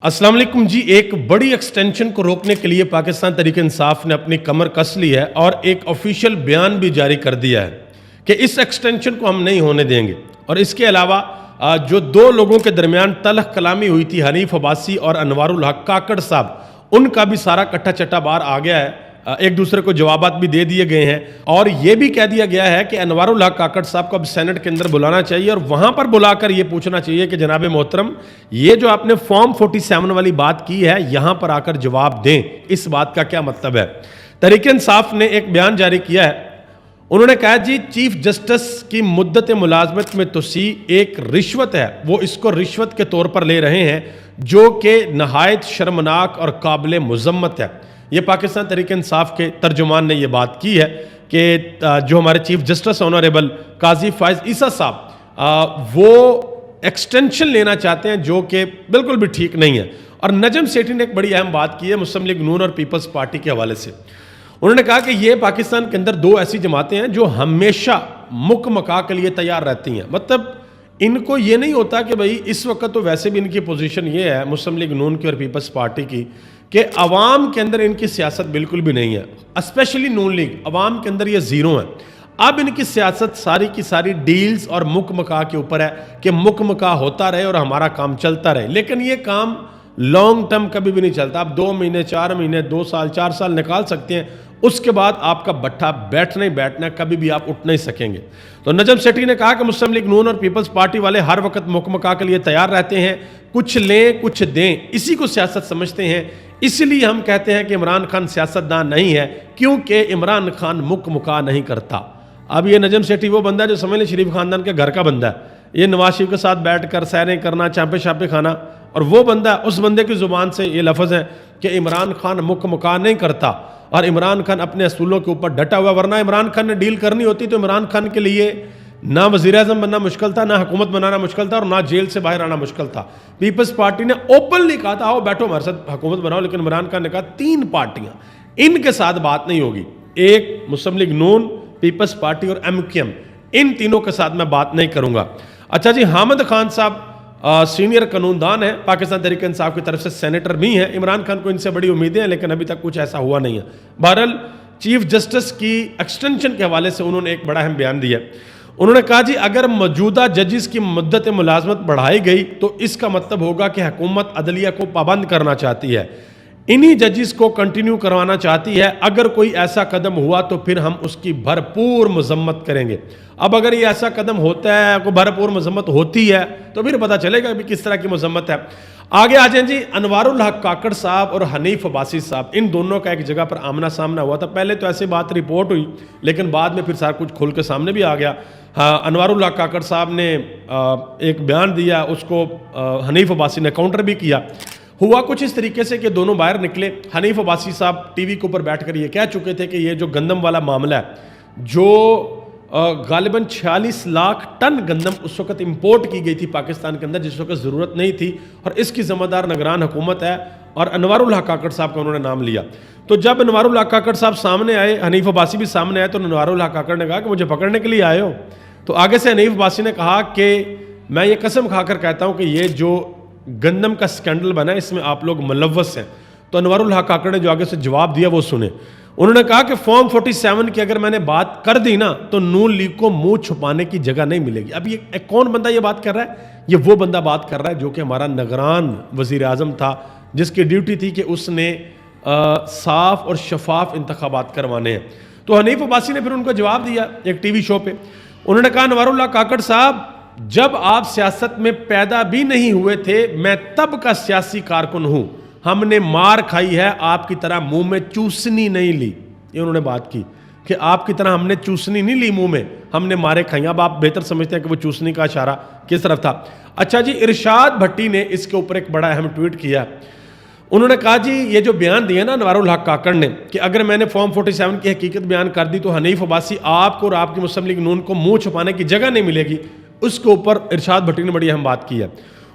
अस्सलाम वालेकुम जी। एक बड़ी एक्सटेंशन को रोकने के लिए पाकिस्तान तहरीक इंसाफ ने अपनी कमर कस ली है और एक ऑफिशियल बयान भी जारी कर दिया है कि इस एक्सटेंशन को हम नहीं होने देंगे। और इसके अलावा जो दो लोगों के दरमियान तलख कलामी हुई थी, हनीफ अब्बासी और अनवारुल हक काकड़ साहब, उनका भी सारा कट्टा चट्टा बाहर आ गया है। एक दूसरे को जवाबात भी दे दिए गए हैं और यह भी कह दिया गया है कि अनवारुल हक काकड़ साहब को अब सेनेट के अंदर बुलाना चाहिए और वहां पर बुलाकर यह पूछना चाहिए कि जनाब मोहतरम, ये जो आपने फॉर्म 47 वाली बात की है, यहां पर आकर जवाब दें, इस बात का क्या मतलब है। तहरीक इंसाफ ने एक बयान जारी किया है। उन्होंने कहा जी, चीफ जस्टिस की मुद्दत मुलाजमत में तोसी एक रिश्वत है, वो इसको रिश्वत के तौर पर ले रहे हैं, जो कि नहायत शर्मनाक और काबिल मुजम्मत है। ये पाकिस्तान तहरीक इंसाफ के तर्जुमान ने यह बात की है कि जो हमारे चीफ जस्टिस ऑनरेबल काजी फाइज ईसा साहब वो एक्सटेंशन लेना चाहते हैं, जो कि बिल्कुल भी ठीक नहीं है। और नजम सेठी ने एक बड़ी अहम बात की है मुस्लिम लीग नून और पीपल्स पार्टी के हवाले से। उन्होंने कहा कि ये पाकिस्तान के अंदर दो ऐसी जमातें हैं जो हमेशा मुक मका के लिए तैयार रहती हैं। मतलब इनको ये नहीं होता कि भाई इस वक्त तो वैसे भी इनकी पोजीशन ये है मुस्लिम लीग नून की और पीपल्स पार्टी की कि अवाम के अंदर इनकी सियासत बिल्कुल भी नहीं है, स्पेशली नून लीग अवाम के अंदर ये जीरो है। अब इनकी सियासत सारी की सारी डील्स और मुक मका के ऊपर है कि मुक मका होता रहे और हमारा काम चलता रहे। लेकिन ये काम लॉन्ग टर्म कभी भी नहीं चलता। आप 2 महीने 4 महीने 2 साल 4 साल निकाल सकते हैं, उसके बाद आपका बट्ठा बैठना ही बैठना, कभी भी आप उठ नहीं सकेंगे। तो नजम सेठी ने कहा कि मुस्लिम लीग नून और पीपल्स पार्टी वाले हर वक्त मुकमका के लिए तैयार रहते हैं, कुछ लें कुछ दें, इसी को सियासत समझते हैं। इसलिए हम कहते हैं कि इमरान खान सियासतदान नहीं है, क्योंकि इमरान खान मुकमका नहीं करता। अब ये नजम सेठी वो बंदा है जो समझ लें शरीफ खानदान के घर का बंदा है। ये नवाज शरीफ के साथ बैठकर सैरें करना, चांपे शापे खाना, और वो बंदा, उस बंदे की जुबान से ये लफ्ज़ है कि इमरान खान मुकमका नहीं करता और इमरान खान अपने असूलों के ऊपर डटा हुआ। वरना इमरान खान ने डील करनी होती तो इमरान खान के लिए ना वज़ीर-ए-आज़म बनना मुश्किल था, ना हुकूमत बनाना मुश्किल था, और ना जेल से बाहर आना मुश्किल था। पीपल्स पार्टी ने ओपनली कहा था, आओ बैठो हमारे साथ हुकूमत बनाओ। लेकिन इमरान खान ने कहा 3 पार्टियां, इनके साथ बात नहीं होगी। एक मुस्लिम लीग नून, पीपल्स पार्टी और MQM, इन तीनों के साथ मैं बात नहीं करूंगा। अच्छा जी, हामिद खान साहब सीनियर कानूनदान है, पाकिस्तान तहरीक इंसाफ की तरफ से सेनेटर भी हैं। इमरान खान को इनसे बड़ी उम्मीदें हैं, लेकिन अभी तक कुछ ऐसा हुआ नहीं है। बहरहाल चीफ जस्टिस की एक्सटेंशन के हवाले से उन्होंने एक बड़ा अहम बयान दिया। उन्होंने कहा जी, अगर मौजूदा जजिस की मुद्दत मुलाजमत बढ़ाई गई तो इसका मतलब होगा कि हुकूमत अदलिया को पाबंद करना चाहती है, इन्हीं जजिस को कंटिन्यू करवाना चाहती है। अगर कोई ऐसा कदम हुआ तो फिर हम उसकी भरपूर मजम्मत करेंगे। अब अगर ये ऐसा कदम होता है, कोई भरपूर मजम्मत होती है, तो फिर पता चलेगा कि किस तरह की मजम्मत है। आगे आ जाए जी, अनवारुल हक काकड़ साहब और हनीफ अब्बासी साहब, इन दोनों का एक जगह पर आमना सामना हुआ था। पहले तो ऐसी बात रिपोर्ट हुई, लेकिन बाद में फिर सारा कुछ खुल के सामने भी आ गया। हाँ, अनवारुल हक काकड़ साहब ने एक बयान दिया, उसको हनीफ अब्बासी ने काउंटर भी किया। हुआ कुछ इस तरीके से कि दोनों बाहर निकले। हनीफ अब्बासी साहब टीवी के ऊपर बैठकर ये कह चुके थे कि ये जो गंदम वाला मामला है, जो गालिबन 46 लाख टन गंदम उस वक्त इंपोर्ट की गई थी पाकिस्तान के अंदर, जिस वक्त ज़रूरत नहीं थी, और इसकी ज़िम्मेदार निगरान हुकूमत है, और अनवारुल हक काकड़ साहब का उन्होंने नाम लिया। तो जब अनवारुल हक काकड़ साहब सामने आए, हनीफ अब्बासी भी सामने आए, तो अनवारुल हक काकड़ ने कहा कि मुझे पकड़ने के लिए आए हो। तो आगे से हनीफ अब्बासी ने कहा कि मैं ये कसम खाकर कहता हूँ कि ये जो गंदम का स्कैंडल बना है, इसमें आप लोग मुलव्वस हैं। तो अनवारुल हक काकड़ ने जो आगे से जवाब दिया वो सुने। उन्होंने कहा कि फॉर्म 47 की अगर मैंने बात कर दी ना, तो नून लीग को मुंह छुपाने की जगह नहीं मिलेगी। अब ये कौन बंदा ये बात कर रहा है? ये वो बंदा बात कर रहा है जो कि हमारा निगरान वज़ीर-ए-आज़म था, जिसकी ड्यूटी थी कि उसने साफ और शफाफ इंतखाबात करवाने हैं। तो हनीफ अब्बासी ने फिर उनको जवाब दिया एक टीवी शो पे। उन्होंने कहा, अनवारुल हक काकड़ साहब, जब आप सियासत में पैदा भी नहीं हुए थे, मैं तब का सियासी कारकुन हूं। हमने मार खाई है, आपकी तरह मुंह में चूसनी नहीं ली। ये उन्होंने बात की कि आपकी तरह हमने चूसनी नहीं ली मुंह में, हमने मारे खाई। अब आप बेहतर समझते हैं कि वो चूसनी का इशारा किस तरफ था। अच्छा जी, इरशाद भट्टी ने इसके ऊपर एक बड़ा अहम ट्वीट किया। उन्होंने कहा जी, ये जो बयान दिया ना अनवारुल हक काकड़ ने कि अगर मैंने फॉर्म 47 की हकीकत बयान कर दी तो हनीफ अब्बासी आपको और आपकी मुस्लिम लीग नून को मुंह छुपाने की जगह नहीं मिलेगी, उसके ऊपर इरशाद भट्टी ने बड़ी अहम बात की है।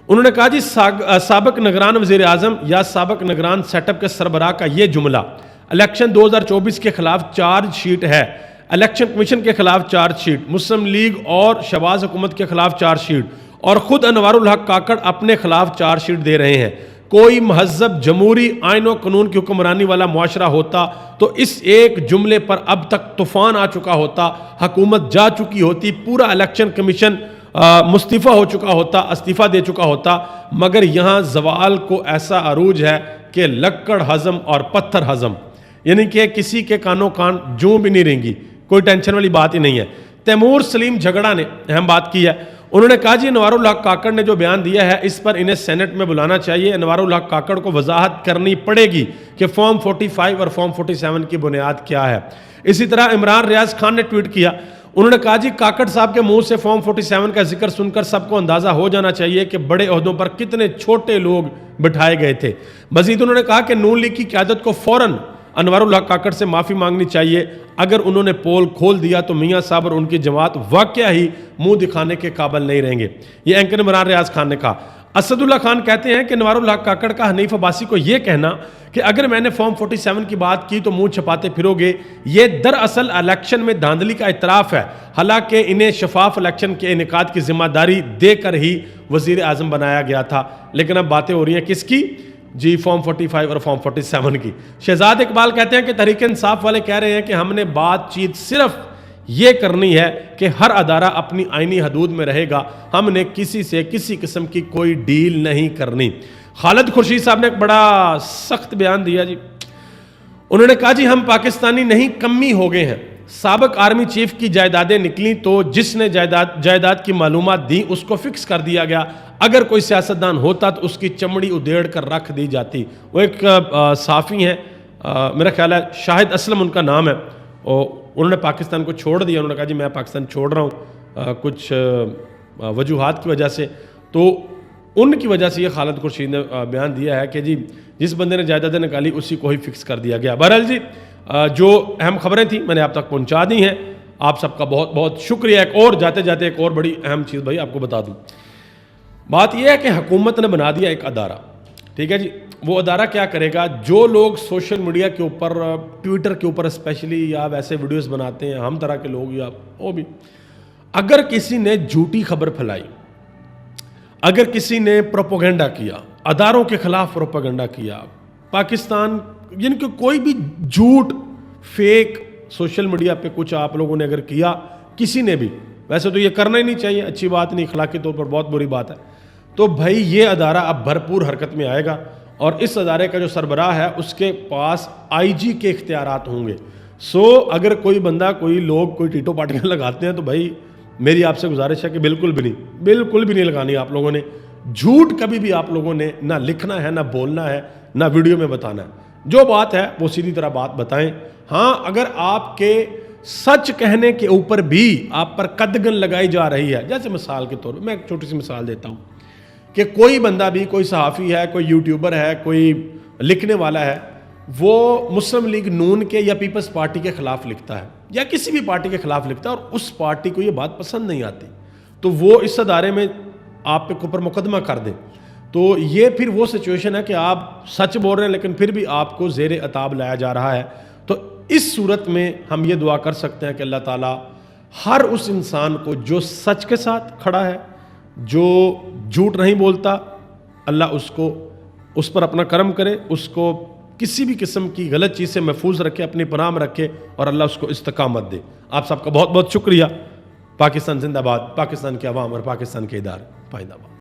उन्होंने कहा जी, साबिक निगरान वज़ीर-ए-आज़म या साबिक निगरान सेटअप के सरबराह का ये जुमला इलेक्शन 2024 के खिलाफ चार्जशीट है, इलेक्शन कमीशन के खिलाफ चार्जशीट, मुस्लिम लीग और शहबाज हुकूमत के खिलाफ चार्जशीट, और खुद अनवारुल हक काकड़ अपने खिलाफ चार्जशीट दे रहे हैं। کوئی مہذب جمہوری آئین و قانون کی حکمرانی والا معاشرہ ہوتا تو اس ایک جملے پر اب تک طوفان آ چکا ہوتا، حکومت جا چکی ہوتی، پورا الیکشن کمیشن مستعفی ہو چکا ہوتا، استعفیٰ دے چکا ہوتا، مگر یہاں زوال کو ایسا عروج ہے کہ لکڑ ہضم اور پتھر ہضم، یعنی کہ کسی کے کانوں کان جوں بھی نہیں رہیں گی، کوئی ٹینشن والی بات ہی نہیں ہے۔ تیمور سلیم جھگڑا نے اہم بات کی ہے، انہوں نے کہا جی انوار الحق کاکڑ نے جو بیان دیا ہے اس پر انہیں سینٹ میں بلانا چاہیے، انوار الحق کاکڑ کو وضاحت کرنی پڑے گی کہ فارم 45 اور فارم 47 کی بنیاد کیا ہے۔ اسی طرح عمران ریاض خان نے ٹویٹ کیا، انہوں نے کہا جی کاکڑ صاحب کے منہ سے فارم 47 کا ذکر سن کر سب کو اندازہ ہو جانا چاہیے کہ بڑے عہدوں پر کتنے چھوٹے لوگ بٹھائے گئے تھے۔ مزید انہوں نے کہا کہ نون لیگ کی قیادت کو فوراً انوار الحق کاکڑ سے معافی مانگنی چاہیے، اگر انہوں نے پول کھول دیا تو میاں صاحب اور ان کی جماعت واقعہ ہی منہ دکھانے کے قابل نہیں رہیں گے، یہ اینکر عمران ریاض خان نے کہا۔ اسد اللہ خان کہتے ہیں کہ انوار الحق کاکڑ کا حنیف عباسی کو یہ کہنا کہ اگر میں نے فارم 47 کی بات کی تو منہ چھپاتے پھرو گے، یہ دراصل الیکشن میں دھاندلی کا اعتراف ہے، حالانکہ انہیں شفاف الیکشن کے انعقاد کی ذمہ داری دے کر ہی وزیر اعظم بنایا گیا تھا، لیکن اب باتیں ہو رہی ہیں کس کی؟ جی فارم 45 اور فارم 47 کی۔ شہزاد اقبال کہتے ہیں کہ تحریک انصاف والے کہہ رہے ہیں کہ ہم نے بات چیت صرف یہ کرنی ہے کہ ہر ادارہ اپنی آئینی حدود میں رہے گا، ہم نے کسی سے کسی قسم کی کوئی ڈیل نہیں کرنی۔ خالد خورشید صاحب نے ایک بڑا سخت بیان دیا جی، انہوں نے کہا جی ہم پاکستانی نہیں کمی ہو گئے ہیں، سابق آرمی چیف کی جائیدادیں نکلیں تو جس نے جائیداد کی معلومات دیں اس کو فکس کر دیا گیا، اگر کوئی سیاستدان ہوتا تو اس کی چمڑی ادھیڑ کر رکھ دی جاتی۔ وہ ایک صحافی ہیں، میرا خیال ہے شاہد اسلم ان کا نام ہے، اور انہوں نے پاکستان کو چھوڑ دیا، انہوں نے کہا جی میں پاکستان چھوڑ رہا ہوں کچھ وجوہات کی وجہ سے، تو ان کی وجہ سے یہ خالد خورشید نے بیان دیا ہے کہ جی جس بندے نے جائیدادیں نکالی اسی کو ہی فکس کر دیا گیا۔ بہرحال جی جو اہم خبریں تھیں میں نے آپ تک پہنچا دی ہیں، آپ سب کا بہت بہت شکریہ۔ ایک اور جاتے جاتے ایک اور بڑی اہم چیز بھائی آپ کو بتا دوں، بات یہ ہے کہ حکومت نے بنا دیا ایک ادارہ، ٹھیک ہے جی، وہ ادارہ کیا کرے گا؟ جو لوگ سوشل میڈیا کے اوپر، ٹویٹر کے اوپر اسپیشلی یا ویسے ویڈیوز بناتے ہیں، ہم طرح کے لوگ یا وہ بھی، اگر کسی نے جھوٹی خبر پھیلائی، اگر کسی نے پروپیگنڈا کیا، اداروں کے خلاف پروپیگنڈا کیا، پاکستان یعنی کہ کوئی بھی جھوٹ فیک سوشل میڈیا پہ کچھ آپ لوگوں نے اگر کیا، کسی نے بھی، ویسے تو یہ کرنا ہی نہیں چاہیے، اچھی بات نہیں، اخلاقی طور پر بہت بری بات ہے، تو بھائی یہ ادارہ اب بھرپور حرکت میں آئے گا، اور اس ادارے کا جو سربراہ ہے اس کے پاس آئی جی کے اختیارات ہوں گے۔ اگر کوئی بندہ، کوئی لوگ، کوئی ٹیٹو پارٹیاں لگاتے ہیں تو بھائی میری آپ سے گزارش ہے کہ بالکل بھی نہیں لگانی آپ لوگوں نے۔ جھوٹ کبھی بھی آپ لوگوں نے نہ لکھنا ہے، نہ بولنا ہے، نہ ویڈیو میں بتانا ہے، جو بات ہے وہ سیدھی طرح بات بتائیں۔ ہاں اگر آپ کے سچ کہنے کے اوپر بھی آپ پر قدغن لگائی جا رہی ہے، جیسے مثال کے طور پر میں ایک چھوٹی سی مثال دیتا ہوں کہ کوئی بندہ بھی، کوئی صحافی ہے، کوئی یوٹیوبر ہے، کوئی لکھنے والا ہے، وہ مسلم لیگ نون کے یا پیپلز پارٹی کے خلاف لکھتا ہے یا کسی بھی پارٹی کے خلاف لکھتا ہے، اور اس پارٹی کو یہ بات پسند نہیں آتی، تو وہ اس ادارے میں آپ کے اوپر مقدمہ کر دیں، تو یہ پھر وہ سچویشن ہے کہ آپ سچ بول رہے ہیں لیکن پھر بھی آپ کو زیر عتاب لایا جا رہا ہے۔ تو اس صورت میں ہم یہ دعا کر سکتے ہیں کہ اللہ تعالیٰ ہر اس انسان کو جو سچ کے ساتھ کھڑا ہے، جو جھوٹ نہیں بولتا، اللہ اس پر اپنا کرم کرے، اس کو کسی بھی قسم کی غلط چیز سے محفوظ رکھے، اپنی پناہ میں رکھے، اور اللہ اس کو استقامت دے۔ آپ سب کا بہت بہت شکریہ۔ پاکستان زندہ باد، پاکستان کے عوام اور پاکستان کے ادارے پائندہ باد۔